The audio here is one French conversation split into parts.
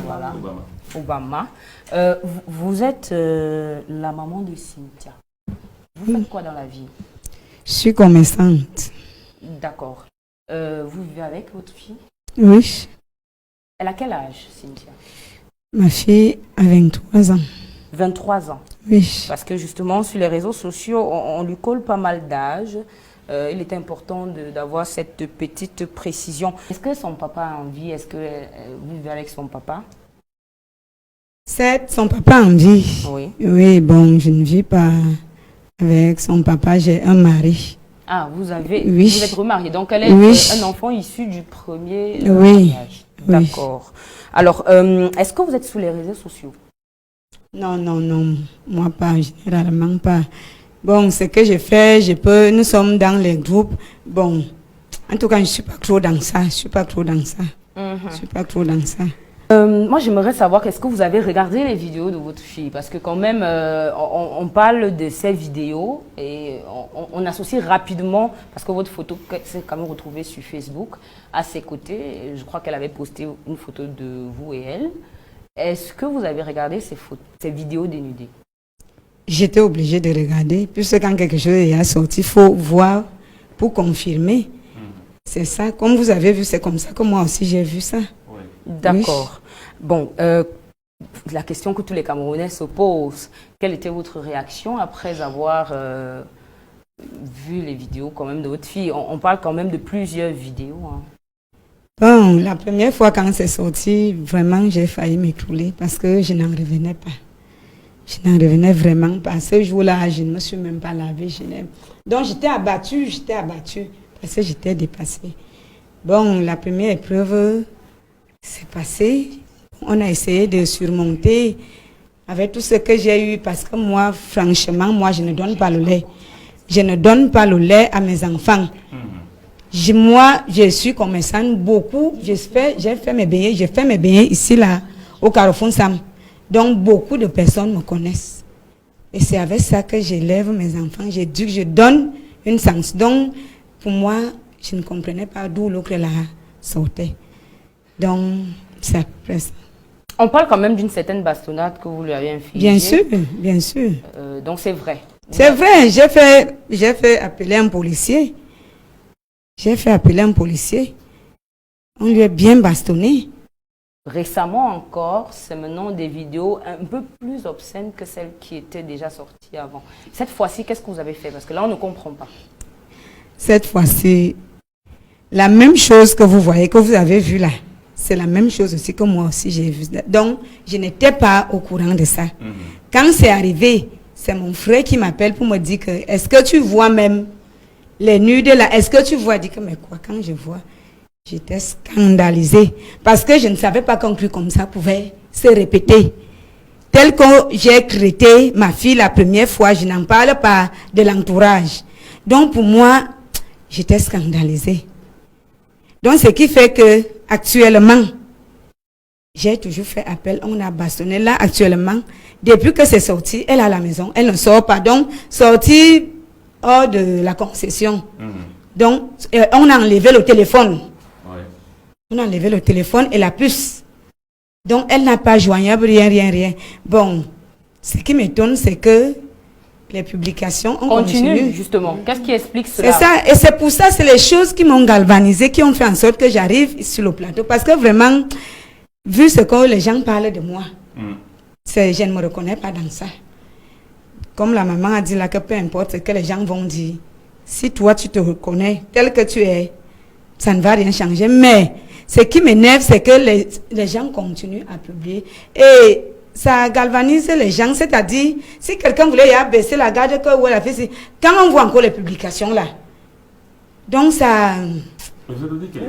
Voilà. Obama. Obama. Vous êtes la maman de Cynthia. Vous faites quoi dans la vie? Je suis commerçante. D'accord. Vous vivez avec votre fille? Oui. Elle a quel âge, Cynthia? Ma fille a 23 ans. 23 ans. Oui. Parce que justement, sur les réseaux sociaux, on lui colle pas mal d'âge. Il est important d'avoir cette petite précision. Est-ce que son papa a envie? Est-ce que vous vivez avec son papa? C'est son papa en vie. Oui. Oui, bon, je ne vis pas avec son papa, j'ai un mari. Ah, vous êtes remariée, donc elle est un enfant issu du premier mariage. D'accord. Alors, est-ce que vous êtes sous les réseaux sociaux? Non, non, non, moi pas, généralement pas. Bon, ce que je fais, nous sommes dans les groupes. Bon, en tout cas, je ne suis pas trop dans ça. Moi, j'aimerais savoir, est-ce que vous avez regardé les vidéos de votre fille? Parce que quand même, on parle de ces vidéos et on associe rapidement, parce que votre photo s'est quand même retrouvée sur Facebook, à ses côtés. Je crois qu'elle avait posté une photo de vous et elle. Est-ce que vous avez regardé ces vidéos dénudées? J'étais obligée de regarder, puisque quand quelque chose est sorti, il faut voir pour confirmer. C'est ça, comme vous avez vu, c'est comme ça que moi aussi j'ai vu ça. Oui. D'accord. Oui. Bon, la question que tous les Camerounais se posent, quelle était votre réaction après avoir vu les vidéos quand même de votre fille? On parle quand même de plusieurs vidéos. Hein. Bon, la première fois quand c'est sorti, vraiment j'ai failli m'écrouler parce que je n'en revenais pas. Je n'en revenais vraiment pas. Ce jour-là, je ne me suis même pas lavée. Donc j'étais abattue parce que j'étais dépassée. Bon, la première épreuve s'est passée. On a essayé de surmonter avec tout ce que j'ai eu parce que moi, franchement, je ne donne pas le lait. Je ne donne pas le lait à mes enfants. Moi, je suis commerçante beaucoup. J'ai fait mes beignets ici, là, au Carrefour Sam. Donc, beaucoup de personnes me connaissent. Et c'est avec ça que j'élève mes enfants. J'ai dit que je donne une sanction. Donc, pour moi, je ne comprenais pas d'où l'autre là sortait. Donc, c'est après ça. On parle quand même d'une certaine bastonnade que vous lui avez infligée. Bien sûr, bien sûr. Donc, c'est vrai. C'est vrai, j'ai fait appeler un policier. On lui a bien bastonné. Récemment encore, c'est maintenant des vidéos un peu plus obscènes que celles qui étaient déjà sorties avant. Cette fois-ci, qu'est-ce que vous avez fait? Parce que là, on ne comprend pas. Cette fois-ci, la même chose que vous voyez, que vous avez vu là, c'est la même chose aussi que moi aussi j'ai vu. Donc, je n'étais pas au courant de ça. Quand c'est arrivé, c'est mon frère qui m'appelle pour me dire que, est-ce que tu vois même les nudes là? Est-ce que tu vois? Je dis que, mais quoi, quand je vois, j'étais scandalisée. Parce que je ne savais pas qu'un truc comme ça pouvait se répéter. Tel que j'ai traité ma fille la première fois, je n'en parle pas de l'entourage. Donc, pour moi, j'étais scandalisée. Donc, ce qui fait que, actuellement, j'ai toujours fait appel, on a bastonné. Là, actuellement, depuis que c'est sorti, elle est à la maison, elle ne sort pas. Donc, sortie hors de la concession. Donc, on a enlevé le téléphone. On a enlevé le téléphone et la puce. Donc, elle n'a pas joignable, rien. Bon, ce qui m'étonne, c'est que les publications ont continué. Justement. Qu'est-ce qui explique cela? C'est ça. Et c'est pour ça, c'est les choses qui m'ont galvanisé, qui ont fait en sorte que j'arrive sur le plateau. Parce que vraiment, vu ce que les gens parlent de moi, je ne me reconnais pas dans ça. Comme la maman a dit là, que peu importe ce que les gens vont dire, si toi tu te reconnais tel que tu es, ça ne va rien changer. Mais ce qui m'énerve, c'est que les gens continuent à publier. Et ça galvanise les gens. C'est-à-dire, si quelqu'un voulait baisser la garde, quand on voit encore les publications là, donc ça...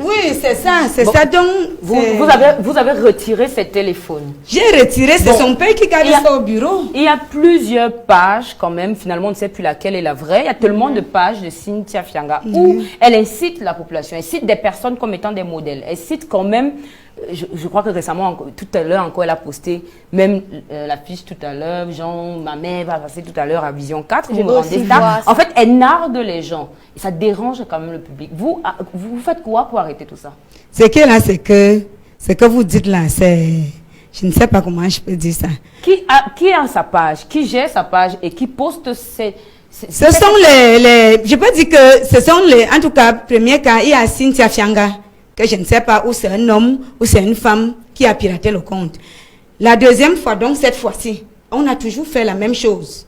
Oui, c'est ça, Donc, vous avez retiré ces téléphones. J'ai retiré, c'est son père qui garde ça au bureau. Il y a plusieurs pages quand même, finalement on ne sait plus laquelle est la vraie. Il y a tellement de pages de Cynthia Fianga où elle incite la population, elle cite des personnes comme étant des modèles. Elle cite quand même, je crois que récemment, tout à l'heure encore, elle a posté même l'affiche tout à l'heure, genre ma mère va passer tout à l'heure à Vision 4. Je me rendais ça. En fait, elle nargue les gens. Et ça dérange quand même le public. Vous faites quoi pour arrêter tout ça? Ce qui est là, c'est que ce que vous dites là, Je ne sais pas comment je peux dire ça. Qui a sa page, qui gère sa page et qui poste ses... Ce sont je peux dire que ce sont en tout cas, premier cas, il y a Cynthia Fianga, que je ne sais pas où c'est un homme ou c'est une femme qui a piraté le compte. La deuxième fois, donc cette fois-ci, on a toujours fait la même chose.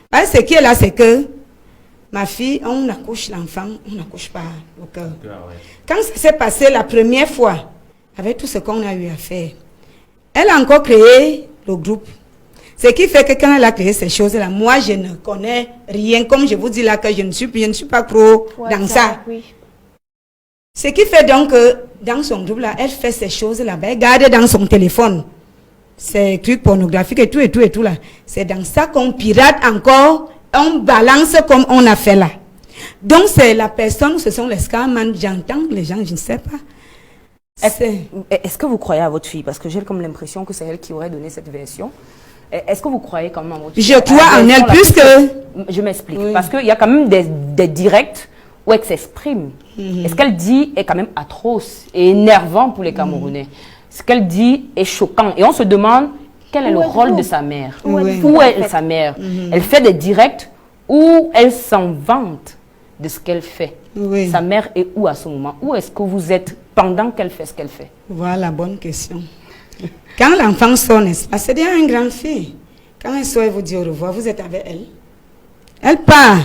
Parce que ce qui est là, c'est que ma fille, on accouche l'enfant, on n'accouche pas au cœur. Quand ça s'est passé la première fois, avec tout ce qu'on a eu à faire, elle a encore créé le groupe. Ce qui fait que quand elle a créé ces choses-là, moi, je ne connais rien. Comme je vous dis là, que je ne suis pas trop dans ça. Oui. Ce qui fait donc que dans son groupe-là, elle fait ces choses-là. Elle garde dans son téléphone ces trucs pornographiques et tout là. C'est dans ça qu'on pirate encore, on balance comme on a fait là. Donc, c'est la personne, ce sont les scammers. J'entends les gens, je ne sais pas. Est-ce que vous croyez à votre fille? Parce que j'ai comme l'impression que c'est elle qui aurait donné cette version. Est-ce que vous croyez quand même en votre fille? Je crois en elle plus que... Je m'explique. Oui. Parce qu'il y a quand même des directs où elle s'exprime. Et ce qu'elle dit est quand même atroce et énervant pour les Camerounais. Ce qu'elle dit est choquant. Et on se demande quel est le rôle de sa mère. Où est sa mère? Elle fait des directs où elle s'en vante de ce qu'elle fait. Sa mère est où à ce moment? Où est-ce que vous êtes pendant qu'elle fait ce qu'elle fait? Voilà, bonne question. Quand l'enfant sort, n'est-ce pas, c'est déjà une grande fille. Quand elle sort, elle vous dit au revoir, vous êtes avec elle. Elle part.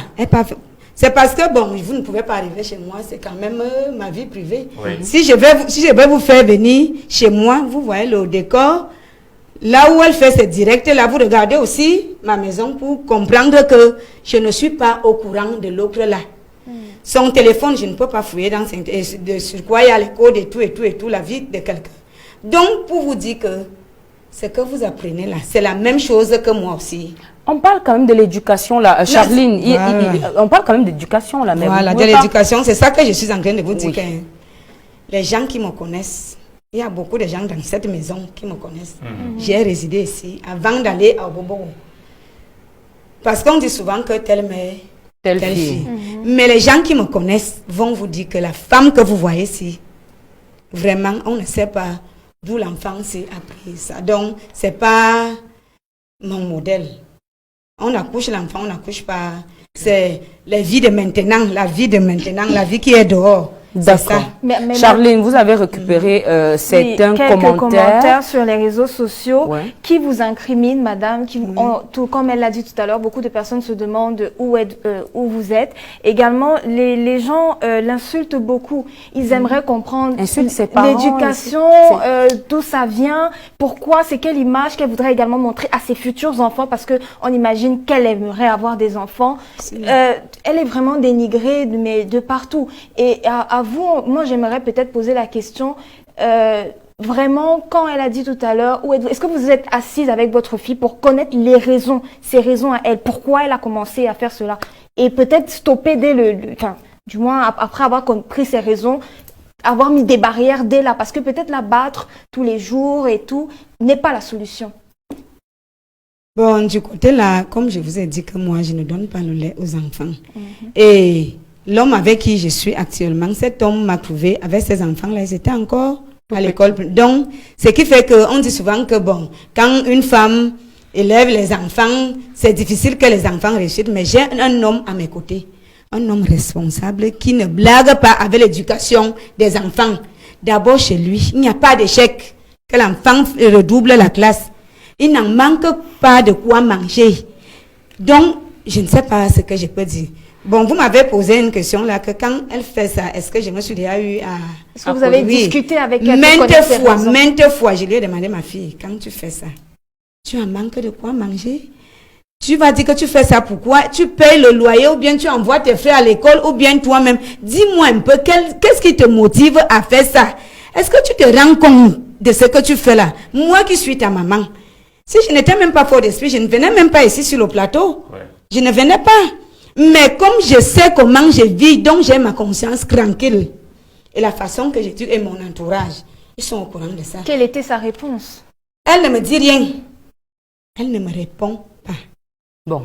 C'est parce que, bon, vous ne pouvez pas arriver chez moi, c'est quand même ma vie privée. Oui. Si je vais vous faire venir chez moi, vous voyez le décor, là où elle fait ses directs, là, vous regardez aussi ma maison pour comprendre que je ne suis pas au courant de l'autre là. Son téléphone, je ne peux pas fouiller dans sur quoi il y a les codes et tout, la vie de quelqu'un. Donc, pour vous dire que ce que vous apprenez là, c'est la même chose que moi aussi. On parle quand même de l'éducation là, Charline. On parle quand même d'éducation là. Mais voilà, de l'éducation, c'est ça que je suis en train de vous dire. Les gens qui me connaissent, il y a beaucoup de gens dans cette maison qui me connaissent. J'ai résidé ici avant d'aller à Bobo. Parce qu'on dit souvent que telle mère, telle fille. Mais les gens qui me connaissent vont vous dire que la femme que vous voyez ici, vraiment, on ne sait pas d'où l'enfant s'est appris ça. Donc, ce n'est pas mon modèle. On accouche l'enfant, on n'accouche pas. C'est la vie de maintenant, la vie qui est dehors. D'accord. Charline, vous avez récupéré certains commentaires sur les réseaux sociaux qui vous incriminent, madame. Tout comme elle l'a dit tout à l'heure, beaucoup de personnes se demandent où vous êtes. Également, les gens l'insultent beaucoup. Ils aimeraient comprendre l'éducation, d'où ça vient, pourquoi, c'est quelle image qu'elle voudrait également montrer à ses futurs enfants, parce qu'on imagine qu'elle aimerait avoir des enfants. Elle est vraiment dénigrée, mais de partout. Et à vous, moi, j'aimerais peut-être poser la question, vraiment, quand elle a dit tout à l'heure, est-ce que vous êtes assise avec votre fille pour connaître ses raisons à elle, pourquoi elle a commencé à faire cela, et peut-être stopper du moins après avoir compris ses raisons, avoir mis des barrières dès là, parce que peut-être la battre tous les jours et tout n'est pas la solution. Bon, du côté là, comme je vous ai dit que moi, je ne donne pas le lait aux enfants. Et l'homme avec qui je suis actuellement, cet homme m'a trouvé avec ses enfants-là, ils étaient encore à l'école. Donc, ce qui fait qu'on dit souvent que, bon, quand une femme élève les enfants, c'est difficile que les enfants réussissent, mais j'ai un homme à mes côtés, un homme responsable qui ne blague pas avec l'éducation des enfants. D'abord, chez lui, il n'y a pas d'échec, que l'enfant redouble la classe. Il n'en manque pas de quoi manger. Donc, je ne sais pas ce que je peux dire. Bon, vous m'avez posé une question là, que quand elle fait ça, est-ce que je me suis déjà eu à... Est-ce que vous avez discuté avec elle? Maintes fois, je lui ai demandé, ma fille, quand tu fais ça, tu en manques de quoi manger? Tu vas dire que tu fais ça pourquoi? Tu payes le loyer ou bien tu envoies tes frères à l'école ou bien toi-même. Dis-moi un peu, qu'est-ce qui te motive à faire ça? Est-ce que tu te rends compte de ce que tu fais là? Moi qui suis ta maman, si je n'étais même pas fort d'esprit, je ne venais même pas ici sur le plateau. Je ne venais pas. Mais comme je sais comment je vis, donc j'ai ma conscience tranquille. Et la façon que je tue et mon entourage, ils sont au courant de ça. Quelle était sa réponse? Elle ne me dit rien. Elle ne me répond pas. Bon.